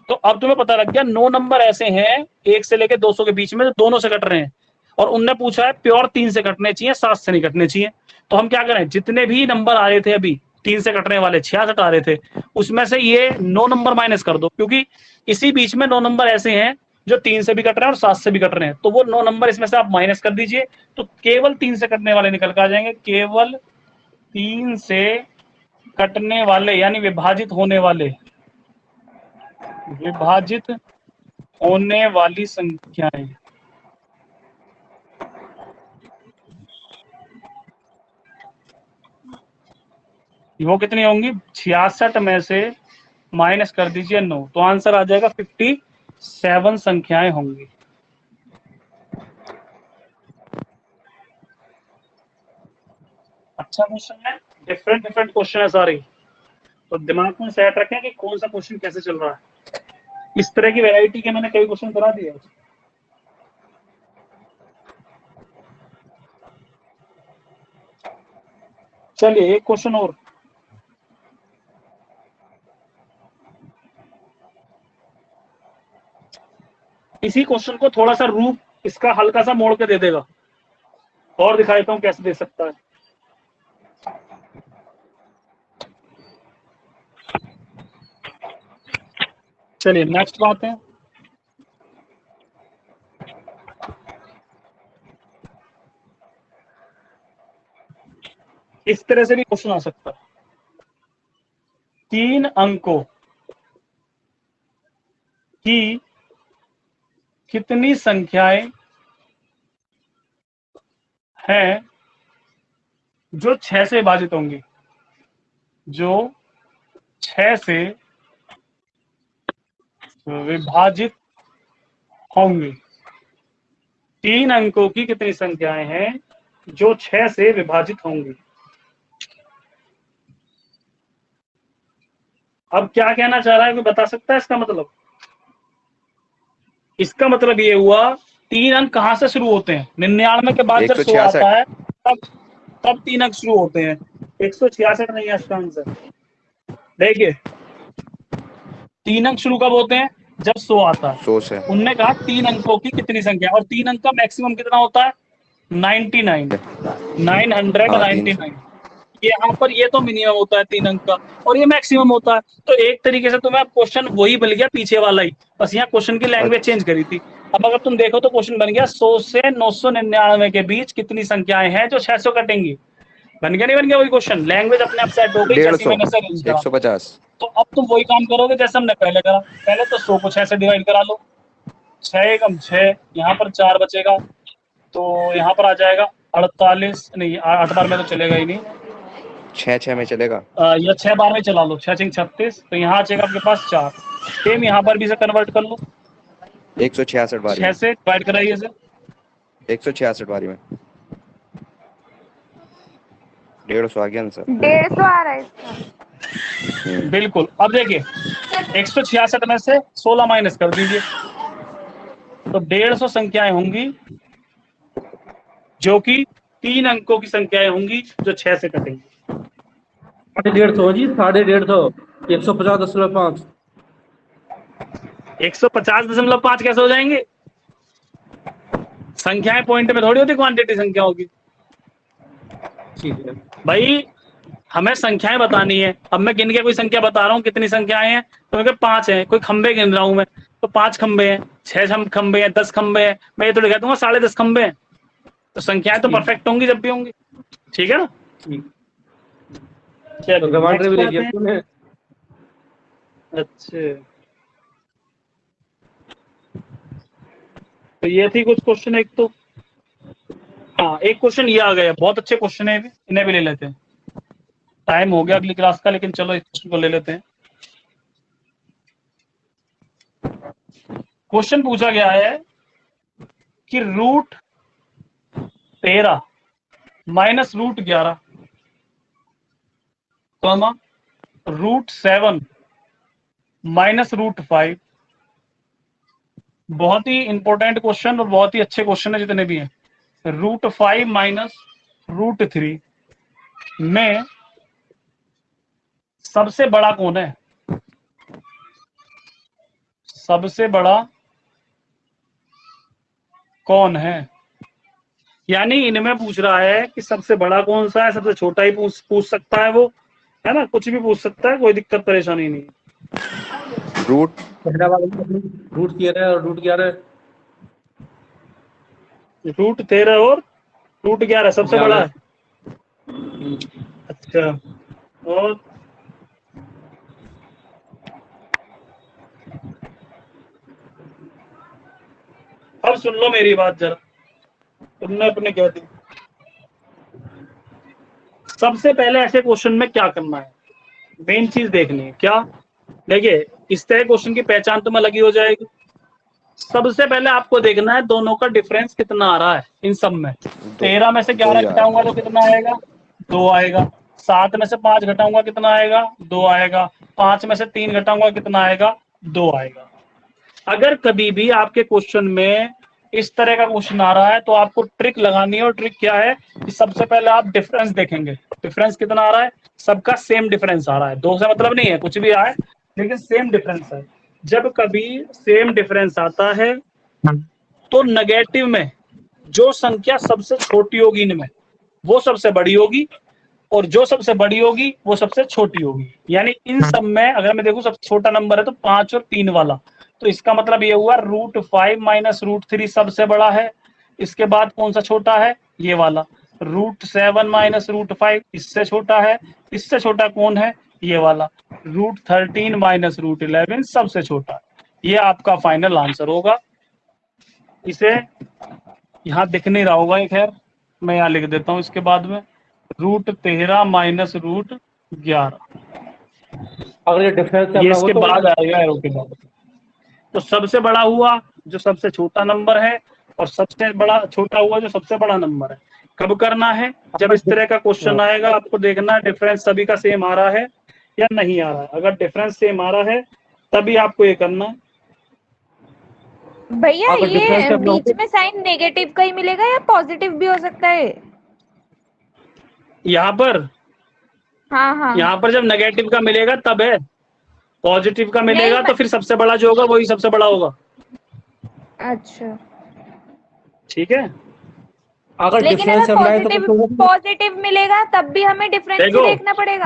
तो अब तुम्हें पता लग गया 9 नंबर ऐसे हैं 1 से लेके 200 के बीच में जो दोनों से कट रहे हैं, और उनने पूछा है प्योर 3 से कटने चाहिए 7 से नहीं कटने चाहिए। तो हम क्या करें, जितने भी नंबर आ रहे थे अभी 3 से कटने वाले 66 आ रहे थे, उसमें से ये 9 नंबर माइनस कर दो, क्योंकि इसी बीच में 9 नंबर ऐसे हैं जो 3 से भी कट रहे हैं और 7 से भी कट रहे हैं, तो वो 9 नंबर इसमें से आप माइनस कर दीजिए, तो केवल 3 से कटने वाले निकल कर आ जाएंगे। केवल 3 से कटने वाले यानी विभाजित होने वाली संख्याएं, वो कितनी होंगी? 66 में से माइनस कर दीजिए 9, तो आंसर आ जाएगा 57 संख्याएं होंगी। अच्छा क्वेश्चन है, डिफरेंट क्वेश्चन है सारे, तो दिमाग में सेट रखें कि कौन सा क्वेश्चन कैसे चल रहा है। इस तरह की वैरायटी के मैंने कई क्वेश्चन करा दिए। चलिए एक क्वेश्चन और। इसी क्वेश्चन को थोड़ा सा रूप इसका हल्का सा मोड़ के दे देगा, और दिखा देता हूं कैसे दे सकता है। चलिए नेक्स्ट बात है, इस तरह से भी क्वेश्चन आ सकता है। 3 अंकों की कितनी संख्याएं हैं जो 6 से विभाजित होंगी? जो 6 से विभाजित होंगी। 3 अंकों की कितनी संख्याएं हैं जो 6 से विभाजित होंगी? अब क्या कहना चाह रहा है, कोई बता सकता है इसका मतलब? इसका मतलब ये हुआ 3 अंक कहां से शुरू होते हैं? 99 के बाद जब 100 आता है तब 3 अंक शुरू होते हैं। 166 नहीं है इसका आंसर। देखिए 3 अंक शुरू कब होते हैं? जब 100 आता है। 100 से उनने कहा 3 अंकों की कितनी संख्या, और 3 अंक का मैक्सिमम कितना होता है? 99, 999। यहाँ पर ये तो मिनिमम होता है 3 अंक का, और ये मैक्सिमम होता है। तो एक तरीके से तुम्हें क्वेश्चन वही बन गया पीछे वाला ही, बस यहाँ क्वेश्चन की लैंग्वेज चेंज करी थी। अब अगर तुम देखो तो क्वेश्चन बन गया 100 से 999 के बीच कितनी संख्याएं हैं जो 600 कटेंगी। बन गया नहीं बन गया वही क्वेश्चन? लैंग्वेज अपने आप सेट हो गई, जैसे मैंने 150। तो अब तुम वही काम करोगे जैसे हमने पहले करा। पहले तो 100 को 6 से डिवाइड करा लो, 6 एकम 6, यहाँ पर 4 बचेगा, तो यहाँ पर आ जाएगा 48, नहीं 8 बार में तो चलेगा ही नहीं, 6 में चलेगा, या 6 बार में चला लो, 6 6 36, तो यहाँ आ जाएगा आपके पास 4। सेम यहाँ पर भी से कन्वर्ट कर लो, 166 बारी 6 से डिवाइड कराइए सर, 166 बारी में 150 आ गया आंसर। 150 आ रहा है इसका। बिल्कुल। अब देखिए 166 में से 16 माइनस कर दीजिए, तो 150 संख्याएं होंगी जो कि 3 अंकों की संख्याएं होंगी जो 6 से कटेंगी। 150 जी, 150, 150.5। 150.5 कैसे हो जाएंगे? संख्याएं पॉइंट में थोड़ी होती, क्वांटिटी संख्या होगी ठीक है भाई, हमें संख्याएं बतानी है। अब मैं गिन के कोई संख्या बता रहा हूँ, कितनी संख्याएं हैं, तो मैं 5 हैं। कोई खंबे गिन रहा हूं मैं, तो 5 खंबे हैं, 6 खंबे हैं, 10 खंबे हैं, मैं ये तो लिखा दूंगा 10.5 खंबे हैं। तो संख्याएं तो परफेक्ट होंगी जब भी होंगी, ठीक है ना? ठीक। चलो तो रिमाइंडर भी ले next लिया बात तूने। है। अच्छा, तो ये थी कुछ क्वेश्चन। एक तो हाँ, एक क्वेश्चन ये आ गया, बहुत अच्छे क्वेश्चन है, इन्हें भी ले लेते हैं। टाइम हो गया अगली क्लास का, लेकिन चलो इस क्वेश्चन को ले लेते हैं। क्वेश्चन पूछा गया है कि √13 माइनस √11 कॉमा √7 माइनस √5। बहुत ही इंपॉर्टेंट क्वेश्चन और बहुत ही अच्छे क्वेश्चन है जितने भी हैं। √5 माइनस √3 में सबसे बड़ा कौन है? सबसे बड़ा कौन है? यानी इनमें पूछ रहा है कि सबसे बड़ा कौन सा है, सबसे छोटा ही पूछ सकता है वो, है ना? कुछ भी पूछ सकता है, कोई दिक्कत परेशानी नहीं। रूट पहला वाला रूट 13 और रूट 11 रूट 13 और रूट 11 सबसे बड़ा है। अच्छा, और अब सुन लो मेरी बात जरा, तुमने अपने कह दी। सबसे पहले ऐसे क्वेश्चन में क्या करना है, मेन चीज देखनी है क्या। देखिए, इस तरह क्वेश्चन की पहचान तुम्हें लगी हो जाएगी। सबसे पहले आपको देखना है दोनों का डिफरेंस कितना आ रहा है इन सब में। 13 में से 11 घटाऊंगा तो कितना आएगा, 2 आएगा। 7 में से 5 घटाऊंगा कितना आएगा, 2 आएगा। 5 में से 3 घटाऊंगा कितना आएगा, 2 आएगा। अगर कभी भी आपके क्वेश्चन में इस तरह का क्वेश्चन आ रहा है तो आपको ट्रिक लगानी है, और ट्रिक क्या है कि सबसे पहले आप डिफरेंस देखेंगे। डिफरेंस कितना आ रहा है, सबका सेम डिफरेंस आ रहा है, 2 से मतलब नहीं है, कुछ भी आए लेकिन सेम डिफरेंस है। जब कभी सेम डिफरेंस आता है तो नेगेटिव में जो संख्या सबसे छोटी होगी इनमें वो सबसे बड़ी होगी, और जो सबसे बड़ी होगी वो सबसे छोटी होगी। यानी इन सब में अगर मैं देखूं सबसे छोटा नंबर है तो 5 और 3 वाला, तो इसका मतलब ये हुआ √5 माइनस √3 सबसे बड़ा है। इसके बाद कौन सा छोटा है, ये वाला। √7 माइनस √5 इससे छोटा है। इससे छोटा कौन है, ये वाला। √13 माइनस √11 सबसे छोटा है। ये आपका फाइनल आंसर होगा। इसे यहाँ दिख नहीं रहा होगा, खैर मैं यहाँ लिख देता हूँ इसके बाद में। √13 माइनस √11, अगर ये डिफरेंस ये इसके बाद आएगा एरो के बाद। तो सबसे बड़ा हुआ जो सबसे छोटा नंबर है, और सबसे बड़ा छोटा हुआ जो सबसे बड़ा नंबर है। कब करना है, जब इस तरह का क्वेश्चन आएगा आपको देखना है डिफरेंस सभी का सेम आ रहा है या नहीं आ रहा है। अगर डिफरेंस सेम आ रहा है तभी आपको ये करना है। भैया अगर difference ये करना हो बीच में साइन नेगेटिव का ही मिलेगा या पॉजिटिव भी हो सकता है? यहाँ पर हाँ हाँ। यहाँ पर जब नेगेटिव का मिलेगा तब है, पॉजिटिव का मिलेगा नहीं, तो फिर सबसे बड़ा जो होगा वही सबसे बड़ा होगा। अच्छा, ठीक है, अगर लेकिन डिफरेंस अगर चल रहा है पॉजिटिव मिलेगा तब भी हमें डिफरेंस ही देखो देखना पड़ेगा।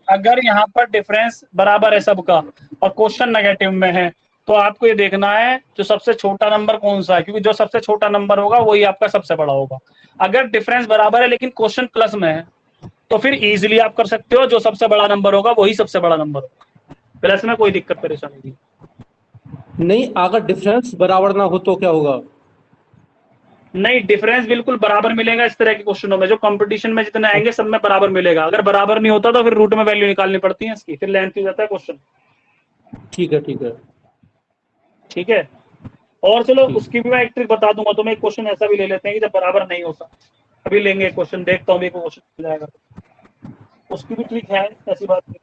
अगर यहाँ पर डिफरेंस बराबर है सबका और क्वेश्चन नेगेटिव में है तो आपको ये देखना है जो सबसे छोटा नंबर कौन सा है, क्योंकि जो सबसे छोटा नंबर होगा वही आपका सबसे बड़ा होगा। अगर डिफरेंस बराबर है लेकिन क्वेश्चन प्लस में है तो फिर इजीली आप कर सकते हो, जो सबसे बड़ा नंबर होगा वही सबसे बड़ा नंबर होगा। प्लस में कोई दिक्कत परेशानी नहीं, अगर डिफरेंस बराबर ना हो तो क्या होगा? नहीं, डिफरेंस बिल्कुल बराबर मिलेगा। इस तरह के क्वेश्चनों में जो कंपटीशन में जितने आएंगे सब में बराबर मिलेगा। अगर बराबर नहीं होता तो फिर रूट में वैल्यू निकालनी पड़ती है इसकी, फिर लेंथ हो जाता है क्वेश्चन। ठीक है, ठीक है, ठीक है, और चलो उसकी भी मैं एक ट्रिक बता दूंगा तुम्हें। एक क्वेश्चन ऐसा भी ले लेते हैं कि जब बराबर नहीं होता, अभी लेंगे क्वेश्चन, देखता हूँ क्वेश्चन मिल जाएगा, उसकी भी ट्रिक है, ऐसी बात नहीं।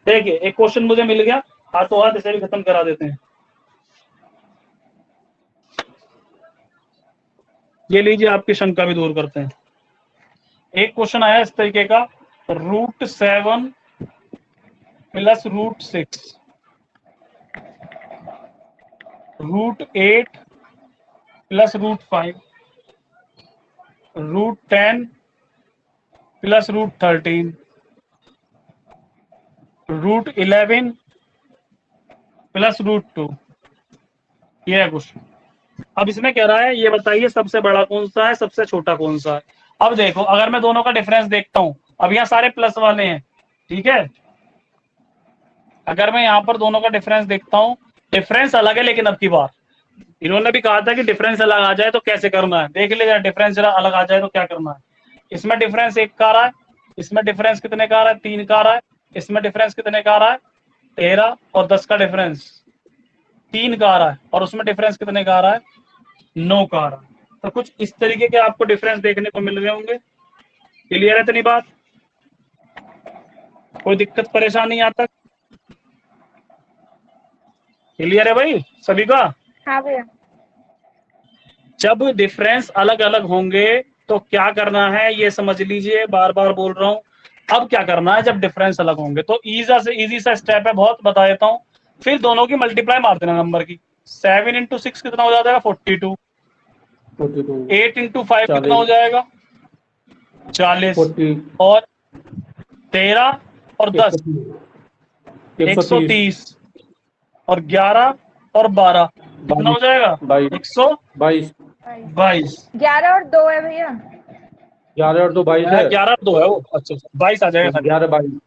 देखिए एक क्वेश्चन मुझे मिल गया, हाथों हाथ इसे भी खत्म करा देते हैं। ये लीजिए, आपकी शंका भी दूर करते हैं। एक क्वेश्चन आया इस तरीके का, √7 प्लस √6, √8 प्लस √5, √10 प्लस √13, √11 प्लस √2। ये है क्वेश्चन। अब इसमें कह रहा है ये बताइए सबसे बड़ा कौन सा है, सबसे छोटा कौन सा है। अब देखो, अगर मैं दोनों का डिफरेंस देखता हूं, अब यहाँ सारे प्लस वाले हैं, ठीक है। अगर मैं यहाँ पर दोनों का डिफरेंस देखता हूँ, डिफरेंस अलग है, लेकिन अब की बार इन्होंने भी कहा था कि डिफरेंस अलग आ जाए तो कैसे करना है। देख लीजिए, डिफरेंस अलग आ जाए तो क्या करना है। इसमें डिफरेंस 1 का आ रहा है, इसमें डिफरेंस कितने का आ रहा है, 3 का आ रहा है। इसमें डिफरेंस कितने का आ रहा है, 13 और 10 का डिफरेंस 3 का आ रहा है, और उसमें डिफरेंस कितने का आ रहा है, 9 का आ रहा है। तो कुछ इस तरीके के आपको डिफरेंस देखने को मिल रहे होंगे। क्लियर है इतनी बात, कोई दिक्कत परेशानी यहाँ तक क्लियर है भाई सभी का? हाँ भैया। जब डिफरेंस अलग अलग होंगे तो क्या करना है ये समझ लीजिए, बार बार बोल रहा हूं। अब क्या करना है जब डिफरेंस अलग होंगे, तो इजी सा स्टेप है, बहुत बता देता हूं। फिर दोनों की मल्टीप्लाई मार देना नंबर की। 7 × 6 कितना हो जाएगा, 42। 8 × 5 कितना हो जाएगा, 40। और 13 और 10 130 और 11 और 12 कितना हो जाएगा? 22 122। 11 और 2 है भैया। 11 और 2 22 है। 11 और 2 है वो। अच्छा 22 आ जाएगा। 11 22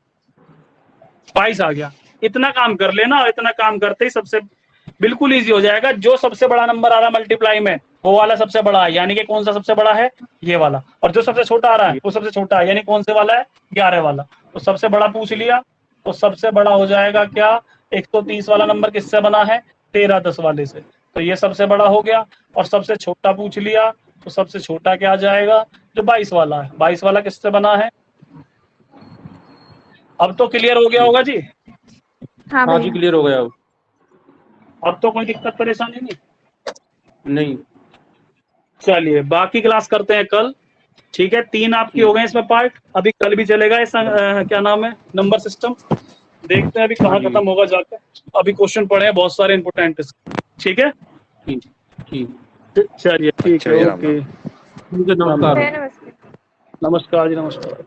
22 आ गया। इतना काम कर लेना, और इतना काम करते ही सबसे बिल्कुल इजी हो जाएगा। जो सबसे बड़ा नंबर आ रहा है मल्टीप्लाई में, वो वाला सबसे बड़ा है, यानी कि कौन सा सबसे बड़ा है? ये वाला। और जो सबसे छोटा आ रहा है वो सबसे छोटा है, यानी कौन से वाला है? 11 वाला। तो सबसे बड़ा पूछ लिया, तो सबसे बड़ा हो जाएगा क्या? 130 वाला नंबर किससे बना है? 13 10 वाले से। तो ये सबसे बड़ा हो गया। और सबसे छोटा पूछ लिया, तो सबसे छोटा क्या आ जाएगा? जो 22 वाला है। 22 वाला किससे बना है? अब तो क्लियर हो गया होगा जी। हाँ हाँ जी, भैया। क्लियर हो गया। अब तो कोई दिक्कत परेशानी नहीं। नहीं, चलिए बाकी क्लास करते हैं कल। ठीक है, 3 आपकी हो गए इसमें पार्ट। अभी कल भी चलेगा इस क्या नाम है, नंबर सिस्टम। देखते हैं अभी कहाँ जी। खत्म होगा जाके। अभी क्वेश्चन पढ़े हैं बहुत सारे इंपोर्टेंट। ठीक है, ठीक ठीक। चलिए ठीक अच्छा है, भैया, राम ओके। ठीक है, नमस्कार। भैया नमस्ते। नमस्कार जी, नमस्कार।